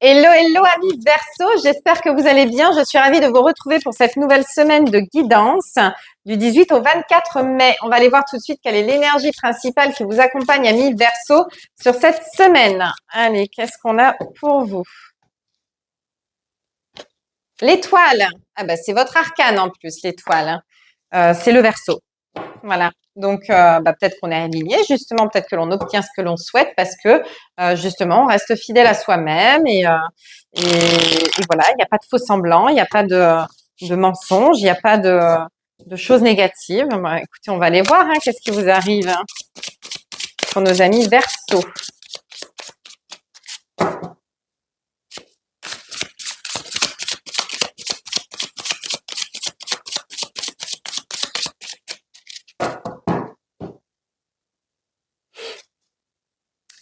Hello, hello amis Verseau, j'espère que vous allez bien. Je suis ravie de vous retrouver pour cette nouvelle semaine de guidance du 18 au 24 mai. On va aller voir tout de suite quelle est l'énergie principale qui vous accompagne amis Verseau sur cette semaine. Allez, qu'est-ce qu'on a pour vous? L'étoile. Ah bah c'est votre arcane en plus, l'étoile. C'est le Verseau. Voilà. Donc, peut-être qu'on est aligné, justement, peut-être que l'on obtient ce que l'on souhaite parce que, justement, on reste fidèle à soi-même et voilà, il n'y a pas de faux semblants, il n'y a pas de mensonges, il n'y a pas de choses négatives. Bah, écoutez, on va aller voir, hein, qu'est-ce qui vous arrive hein, pour nos amis Verseau.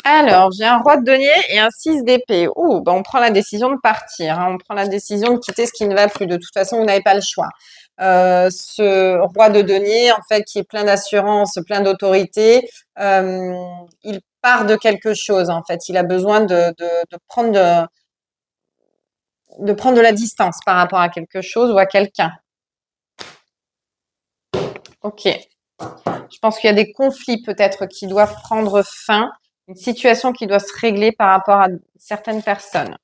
Alors, j'ai un roi de denier et un 6 d'épée. Ouh, on prend la décision de partir. Hein. On prend la décision de quitter ce qui ne va plus. De toute façon, vous n'avez pas le choix. Ce roi de denier, en fait, qui est plein d'assurance, plein d'autorité, il part de quelque chose, en fait. Il a besoin de prendre de la distance par rapport à quelque chose ou à quelqu'un. Ok. Je pense qu'il y a des conflits peut-être qui doivent prendre fin, une situation qui doit se régler par rapport à certaines personnes.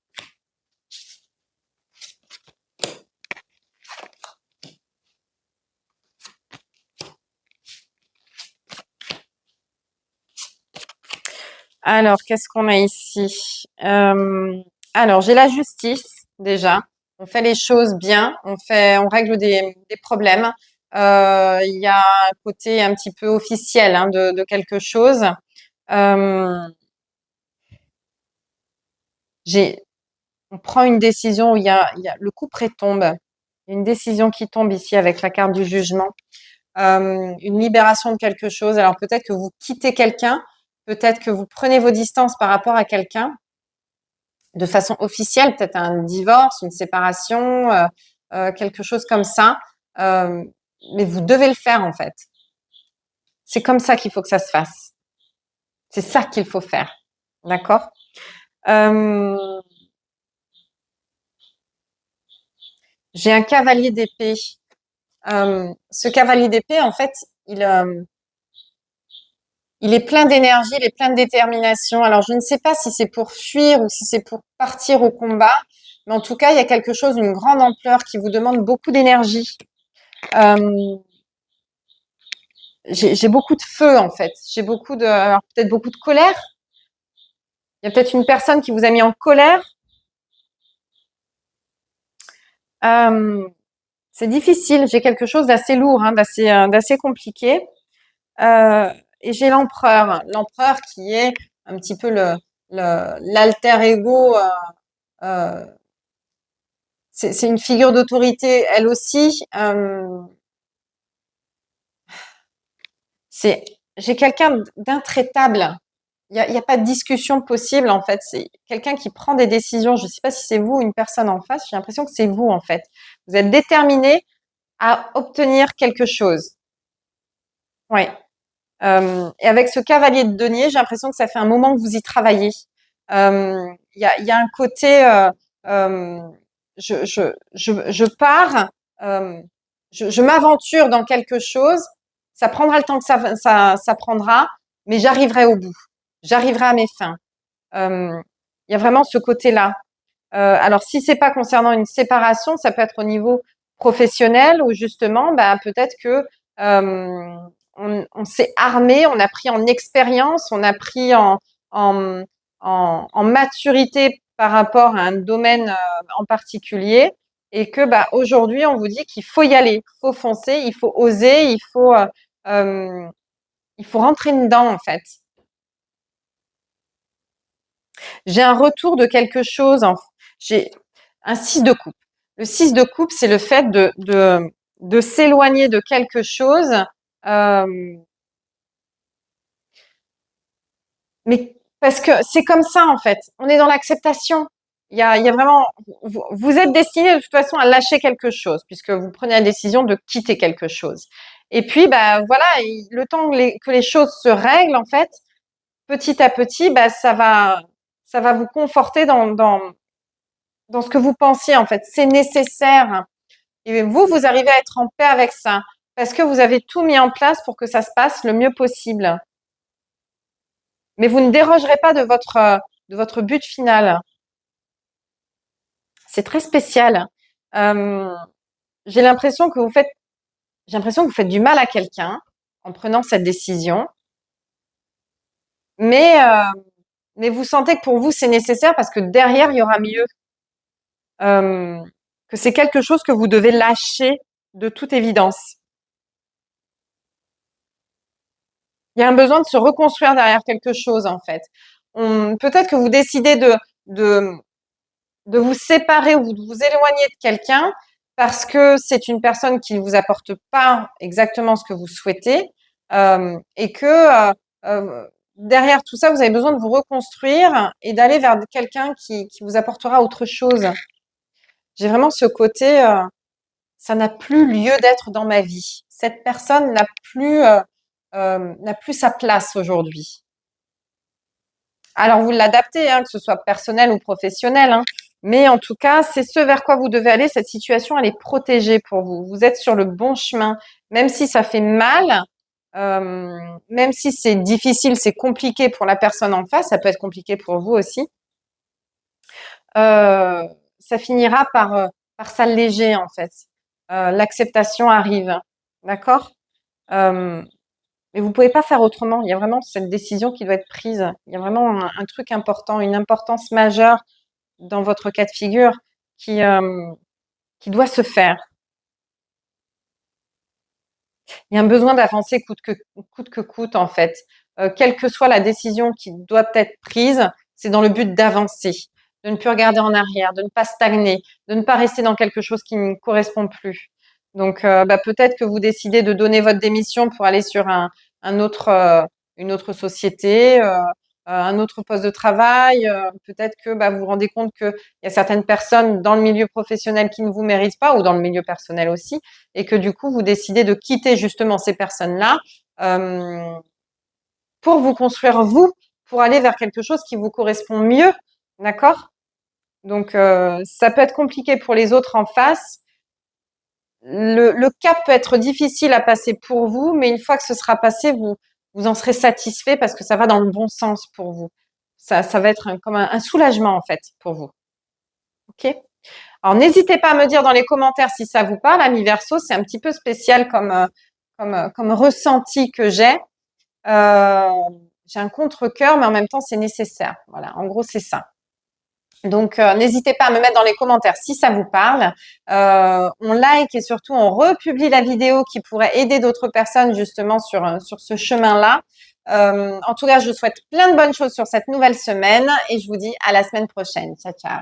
Alors, qu'est-ce qu'on a ici? Alors, j'ai la justice déjà. On fait les choses bien, on règle des problèmes. Il y a un côté un petit peu officiel hein, de quelque chose. J'ai, on prend une décision où il y a le coup près tombe. Il y a une décision qui tombe ici avec la carte du jugement. Une libération de quelque chose. Alors peut-être que vous quittez quelqu'un, peut-être que vous prenez vos distances par rapport à quelqu'un de façon officielle, peut-être un divorce, une séparation, quelque chose comme ça. Mais vous devez le faire en fait. C'est comme ça qu'il faut que ça se fasse. C'est ça qu'il faut faire. D'accord? J'ai un cavalier d'épée. Ce cavalier d'épée, en fait, il est plein d'énergie, il est plein de détermination. Alors, je ne sais pas si c'est pour fuir ou si c'est pour partir au combat, mais en tout cas, il y a quelque chose d'une grande ampleur qui vous demande beaucoup d'énergie. J'ai beaucoup de feu, en fait. J'ai beaucoup alors peut-être beaucoup de colère. Il y a peut-être une personne qui vous a mis en colère. C'est difficile. J'ai quelque chose d'assez lourd, hein, d'assez compliqué. Et j'ai l'empereur. L'empereur qui est un petit peu l'alter ego. C'est une figure d'autorité, elle aussi. J'ai quelqu'un d'intraitable. Il y a pas de discussion possible en fait. C'est quelqu'un qui prend des décisions. Je ne sais pas si c'est vous ou une personne en face. J'ai l'impression que c'est vous en fait. Vous êtes déterminé à obtenir quelque chose. Ouais. Et avec ce cavalier de denier, j'ai l'impression que ça fait un moment que vous y travaillez. Il y a un côté, je pars, je m'aventure dans quelque chose. Ça prendra le temps que ça prendra, mais j'arriverai au bout. J'arriverai à mes fins. Il y a vraiment ce côté-là. Alors, si c'est pas concernant une séparation, ça peut être au niveau professionnel ou justement, peut-être que on s'est armé, on a pris en expérience, on a pris en, en maturité par rapport à un domaine en particulier et que aujourd'hui, on vous dit qu'il faut y aller, il faut foncer, il faut oser, euh, il faut rentrer dedans en fait. J'ai un retour de quelque chose. J'ai un 6 de coupe. Le 6 de coupe, c'est le fait de s'éloigner de quelque chose. Mais parce que c'est comme ça, en fait. On est dans l'acceptation. Il y a vraiment, vous êtes destiné de toute façon à lâcher quelque chose puisque vous prenez la décision de quitter quelque chose. Et puis, voilà, le temps que les choses se règlent, en fait, petit à petit, ça va vous conforter dans ce que vous pensiez en fait. C'est nécessaire. Et vous arrivez à être en paix avec ça parce que vous avez tout mis en place pour que ça se passe le mieux possible. Mais vous ne dérogerez pas de votre but final. C'est très spécial. Euh, j'ai l'impression que vous faites, j'ai l'impression que vous faites du mal à quelqu'un en prenant cette décision, mais mais vous sentez que pour vous c'est nécessaire parce que derrière il y aura mieux. Euh, que c'est quelque chose que vous devez lâcher de toute évidence. Il y a un besoin de se reconstruire derrière quelque chose en fait. Peut-être que vous décidez de de vous séparer ou de vous éloigner de quelqu'un parce que c'est une personne qui ne vous apporte pas exactement ce que vous souhaitez et que derrière tout ça, vous avez besoin de vous reconstruire et d'aller vers quelqu'un qui vous apportera autre chose. J'ai vraiment ce côté, ça n'a plus lieu d'être dans ma vie. Cette personne n'a plus sa place aujourd'hui. Alors vous l'adaptez, hein, que ce soit personnel ou professionnel, hein, mais en tout cas, c'est ce vers quoi vous devez aller. Cette situation, elle est protégée pour vous. Vous êtes sur le bon chemin, même si ça fait mal, même si c'est difficile, c'est compliqué pour la personne en face, ça peut être compliqué pour vous aussi. Ça finira par s'alléger en fait. L'acceptation arrive, d'accord? Euh, mais vous pouvez pas faire autrement. Il y a vraiment cette décision qui doit être prise. Il y a vraiment un truc important, une importance majeure dans votre cas de figure qui, euh, qui doit se faire. Il y a un besoin d'avancer coûte que coûte, en fait. Quelle que soit la décision qui doit être prise, c'est dans le but d'avancer, de ne plus regarder en arrière, de ne pas stagner, de ne pas rester dans quelque chose qui ne correspond plus. Donc, peut-être que vous décidez de donner votre démission pour aller sur un autre, une autre société, un autre poste de travail. Peut-être que vous vous rendez compte qu'il y a certaines personnes dans le milieu professionnel qui ne vous méritent pas ou dans le milieu personnel aussi et que du coup, vous décidez de quitter justement ces personnes-là euh, pour vous construire vous, pour aller vers quelque chose qui vous correspond mieux, d'accord? Donc, ça peut être compliqué pour les autres en face. Le cap peut être difficile à passer pour vous, mais une fois que ce sera passé, vous en serez satisfait parce que ça va dans le bon sens pour vous. Ça va être comme un soulagement en fait pour vous. Ok? Alors, n'hésitez pas à me dire dans les commentaires si ça vous parle. Ami Verseau, c'est un petit peu spécial comme ressenti que j'ai. Euh, j'ai un contre-cœur, mais en même temps, c'est nécessaire. Voilà, en gros, c'est ça. Donc, n'hésitez pas à me mettre dans les commentaires si ça vous parle. On like et surtout, on republie la vidéo qui pourrait aider d'autres personnes justement sur ce chemin-là. En tout cas, je vous souhaite plein de bonnes choses sur cette nouvelle semaine et je vous dis à la semaine prochaine. Ciao, ciao.